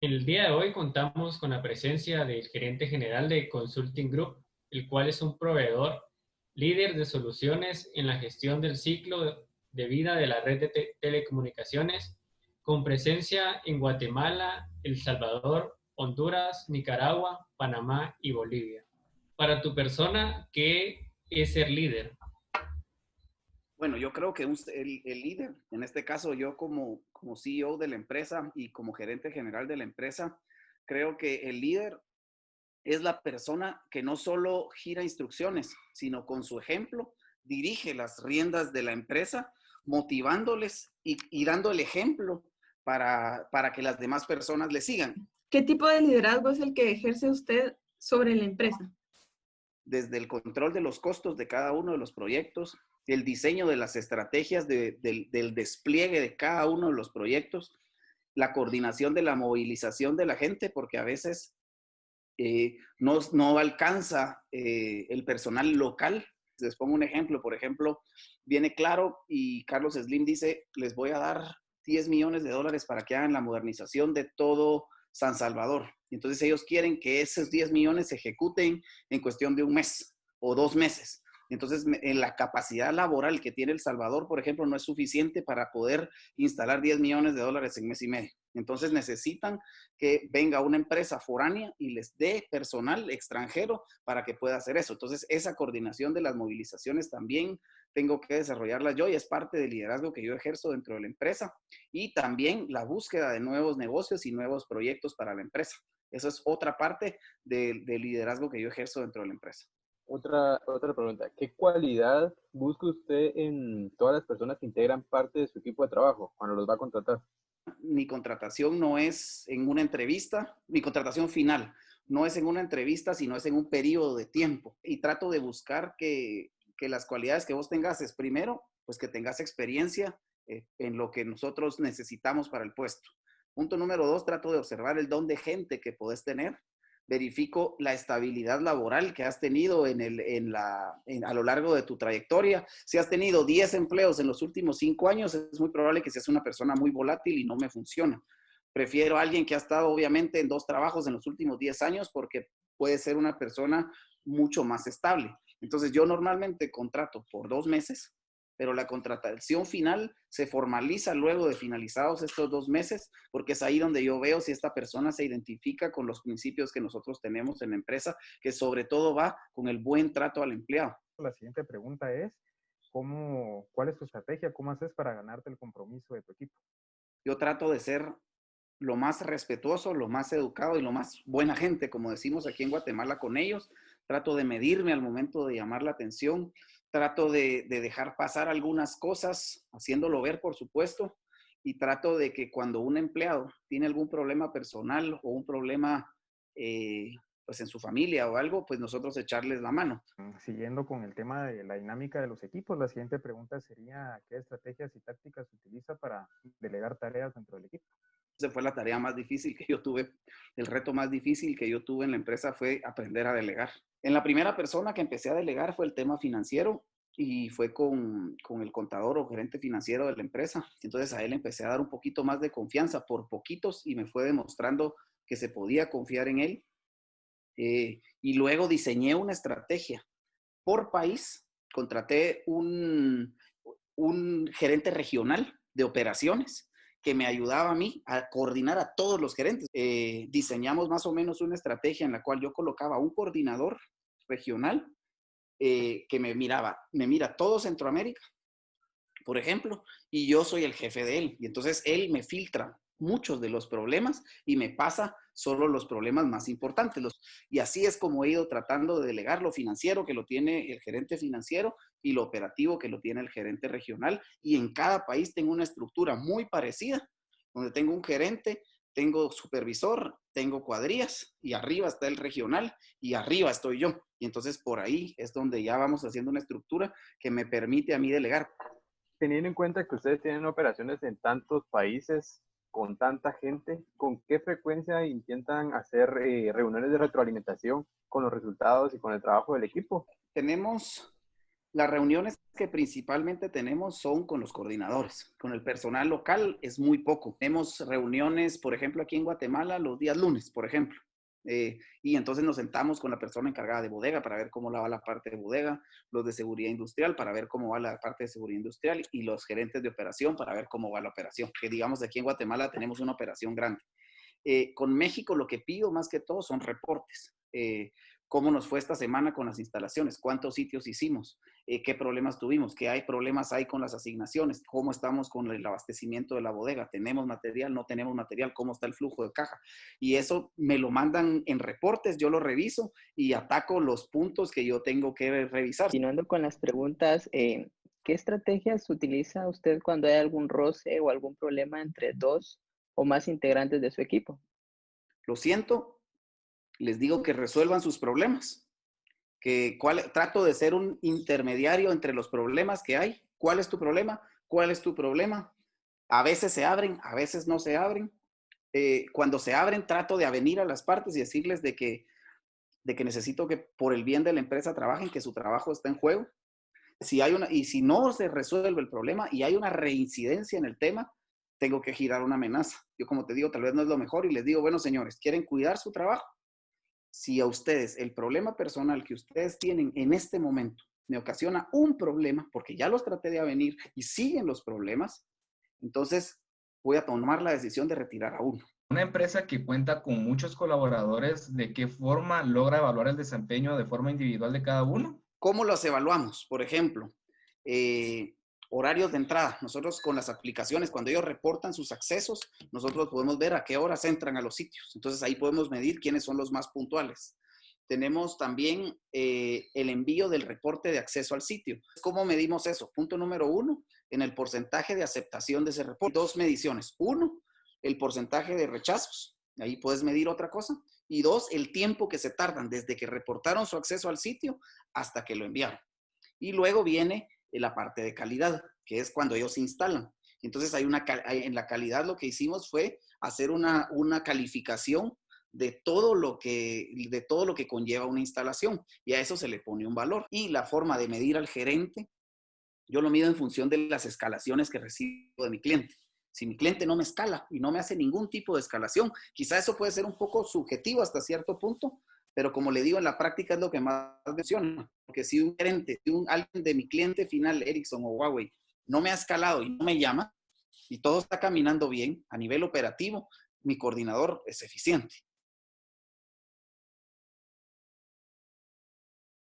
El día de hoy contamos con la presencia del gerente general de Consulting Group, el cual es un proveedor líder de soluciones en la gestión del ciclo de vida de la red de telecomunicaciones, con presencia en Guatemala, El Salvador, Honduras, Nicaragua, Panamá y Bolivia. Para tu persona, ¿qué es ser líder? Bueno, yo creo que el líder, en este caso yo como CEO de la empresa y como gerente general de la empresa, creo que el líder es la persona que no solo gira instrucciones, sino con su ejemplo dirige las riendas de la empresa, motivándoles y dando el ejemplo para que las demás personas le sigan. ¿Qué tipo de liderazgo es el que ejerce usted sobre la empresa? Desde el control de los costos de cada uno de los proyectos, el diseño de las estrategias del despliegue de cada uno de los proyectos, la coordinación de la movilización de la gente, porque a veces no alcanza el personal local. Les pongo un ejemplo, por ejemplo, viene Claro y Carlos Slim dice, les voy a dar 10 millones de dólares para que hagan la modernización de todo San Salvador. Entonces ellos quieren que esos 10 millones se ejecuten en cuestión de un mes o 2 meses. Entonces, en la capacidad laboral que tiene El Salvador, por ejemplo, no es suficiente para poder instalar 10 millones de dólares en mes y medio. Entonces necesitan que venga una empresa foránea y les dé personal extranjero para que pueda hacer eso. Entonces, esa coordinación de las movilizaciones también tengo que desarrollarla yo y es parte del liderazgo que yo ejerzo dentro de la empresa y también la búsqueda de nuevos negocios y nuevos proyectos para la empresa. Eso es otra parte del liderazgo que yo ejerzo dentro de la empresa. Otra pregunta. ¿Qué cualidad busca usted en todas las personas que integran parte de su equipo de trabajo cuando los va a contratar? Mi contratación no es en una entrevista, mi contratación final no es en una entrevista, sino es en un periodo de tiempo. Y trato de buscar que las cualidades que vos tengas es primero, pues que tengas experiencia en lo que nosotros necesitamos para el puesto. Punto número 2, trato de observar el don de gente que podés tener. Verifico la estabilidad laboral que has tenido a lo largo de tu trayectoria. Si has tenido 10 empleos en los últimos 5 años, es muy probable que seas una persona muy volátil y no me funciona. Prefiero a alguien que ha estado obviamente en 2 trabajos en los últimos 10 años porque puede ser una persona mucho más estable. Entonces yo normalmente contrato por 2 meses, pero la contratación final se formaliza luego de finalizados estos 2 meses, porque es ahí donde yo veo si esta persona se identifica con los principios que nosotros tenemos en la empresa, que sobre todo va con el buen trato al empleado. La siguiente pregunta es, ¿cuál es tu estrategia? ¿Cómo haces para ganarte el compromiso de tu equipo? Yo trato de ser lo más respetuoso, lo más educado y lo más buena gente, como decimos aquí en Guatemala con ellos. Trato de medirme al momento de llamar la atención. Trato de dejar pasar algunas cosas, haciéndolo ver, por supuesto. Y trato de que cuando un empleado tiene algún problema personal o un problema pues en su familia o algo, pues nosotros echarles la mano. Siguiendo con el tema de la dinámica de los equipos, la siguiente pregunta sería, ¿qué estrategias y tácticas utiliza para delegar tareas dentro del equipo? Esa fue la tarea más difícil que yo tuve. El reto más difícil que yo tuve en la empresa fue aprender a delegar. En la primera persona que empecé a delegar fue el tema financiero y fue con el contador o gerente financiero de la empresa. Entonces a él empecé a dar un poquito más de confianza por poquitos y me fue demostrando que se podía confiar en él. Y luego diseñé una estrategia por país. Contraté un gerente regional de operaciones que me ayudaba a mí a coordinar a todos los gerentes. Diseñamos más o menos una estrategia en la cual yo colocaba un coordinador regional que me mira todo Centroamérica, por ejemplo, y yo soy el jefe de él. Y entonces él me filtra muchos de los problemas y me pasa solo los problemas más importantes. Y así es como he ido tratando de delegar lo financiero que lo tiene el gerente financiero y lo operativo que lo tiene el gerente regional. Y en cada país tengo una estructura muy parecida, donde tengo un gerente, tengo supervisor, tengo cuadrillas y arriba está el regional y arriba estoy yo. Y entonces por ahí es donde ya vamos haciendo una estructura que me permite a mí delegar. Teniendo en cuenta que ustedes tienen operaciones en tantos países, con tanta gente, ¿con qué frecuencia intentan hacer reuniones de retroalimentación con los resultados y con el trabajo del equipo? Tenemos Las reuniones que principalmente tenemos son con los coordinadores. Con el personal local es muy poco. Tenemos reuniones, por ejemplo, aquí en Guatemala los días lunes, por ejemplo. Y entonces nos sentamos con la persona encargada de bodega para ver cómo va la parte de bodega, los de seguridad industrial para ver cómo va la parte de seguridad industrial y los gerentes de operación para ver cómo va la operación. Que digamos, aquí en Guatemala tenemos una operación grande. Con México lo que pido más que todo son reportes. ¿Cómo nos fue esta semana con las instalaciones? ¿Cuántos sitios hicimos? ¿Qué problemas tuvimos? ¿Qué problemas hay con las asignaciones? ¿Cómo estamos con el abastecimiento de la bodega? ¿Tenemos material? ¿No tenemos material? ¿Cómo está el flujo de caja? Y eso me lo mandan en reportes, yo lo reviso y ataco los puntos que yo tengo que revisar. Continuando con las preguntas, ¿qué estrategias utiliza usted cuando hay algún roce o algún problema entre dos o más integrantes de su equipo? Lo siento, les digo que resuelvan sus problemas. Trato de ser un intermediario entre los problemas que hay. ¿Cuál es tu problema? ¿Cuál es tu problema? A veces se abren, a veces no se abren. Cuando se abren, trato de avenir a las partes y decirles de que necesito que por el bien de la empresa trabajen, que su trabajo está en juego. Y si no se resuelve el problema y hay una reincidencia en el tema, tengo que girar una amenaza. Yo, como te digo, tal vez no es lo mejor y les digo, bueno, señores, ¿quieren cuidar su trabajo? Si a ustedes el problema personal que ustedes tienen en este momento me ocasiona un problema, porque ya los traté de avenir y siguen los problemas, entonces voy a tomar la decisión de retirar a uno. Una empresa que cuenta con muchos colaboradores, ¿de qué forma logra evaluar el desempeño de forma individual de cada uno? ¿Cómo los evaluamos? Por ejemplo, horarios de entrada. Nosotros con las aplicaciones, cuando ellos reportan sus accesos, nosotros podemos ver a qué horas entran a los sitios. Entonces ahí podemos medir quiénes son los más puntuales. Tenemos también el envío del reporte de acceso al sitio. ¿Cómo medimos eso? Punto número 1, en el porcentaje de aceptación de ese reporte. 2 mediciones. 1, el porcentaje de rechazos. Ahí puedes medir otra cosa. Y 2, el tiempo que se tardan desde que reportaron su acceso al sitio hasta que lo enviaron. Y luego viene la parte de calidad, que es cuando ellos se instalan. Entonces en la calidad lo que hicimos fue hacer una calificación de todo lo que conlleva una instalación, y a eso se le pone un valor. Y la forma de medir al gerente, yo lo mido en función de las escalaciones que recibo de mi cliente. Si mi cliente no me escala y no me hace ningún tipo de escalación, quizá eso puede ser un poco subjetivo hasta cierto punto, pero como le digo, en la práctica es lo que más funciona. Porque si un gerente, alguien de mi cliente final, Ericsson o Huawei, no me ha escalado y no me llama, y todo está caminando bien a nivel operativo, mi coordinador es eficiente.